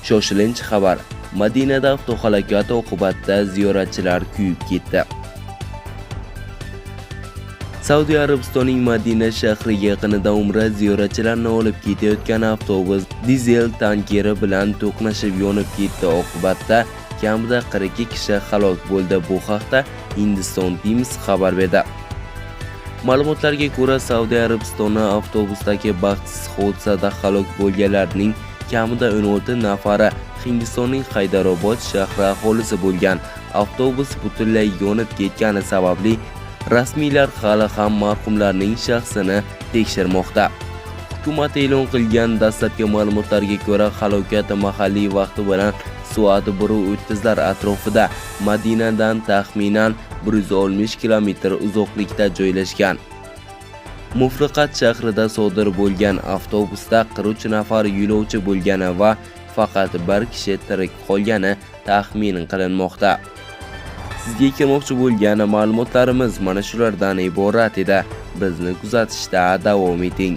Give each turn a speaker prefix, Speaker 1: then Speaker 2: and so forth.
Speaker 1: Shoshilinch xabar. Madinada avtohalokat oqibatida ziyoratchilar kuyib ketdi. Saudiya Arabistonining Madina shahri yaqinida Umra ziyoratchilarini olib ketayotgan avtobus dizel tankeri bilan to'qnashib yonib ketdi. Oqibatda kamida 42 kishi halok bo'ldi. Bu haqda Hindiston Times xabar berdi. Ma'lumotlarga ko'ra, Saudiya Arabistoni avtobusdagi baxtsiz hodisada halok bo'lganlarning kamida 16 nafari Hindistonning Haydarobod shahri aholisi bo'lgan. Avtobus butunlay yonib ketgani sababli rasmiylar hali ham marhumlarning shaxsini tekshirmoqda. Hukumat e'lon qilgan dastlabki ma'lumotlarga ko'ra, halokat mahalliy vaqti bilan soat 1:30 atrofida Madinadan taxminan 160 kilometr uzoqlikda joylashgan. Mufriqat shahrida sodir bo'lgan avtobusda 43 nafar yo'lovchi bo'lgani va faqat bir kishi tirik qolgani taxmin qilinmoqda. Sizga kelmoqchi bo'lgan ma'lumotlarimiz mana shulardan iborat edi. Bizni kuzatishda davom eting.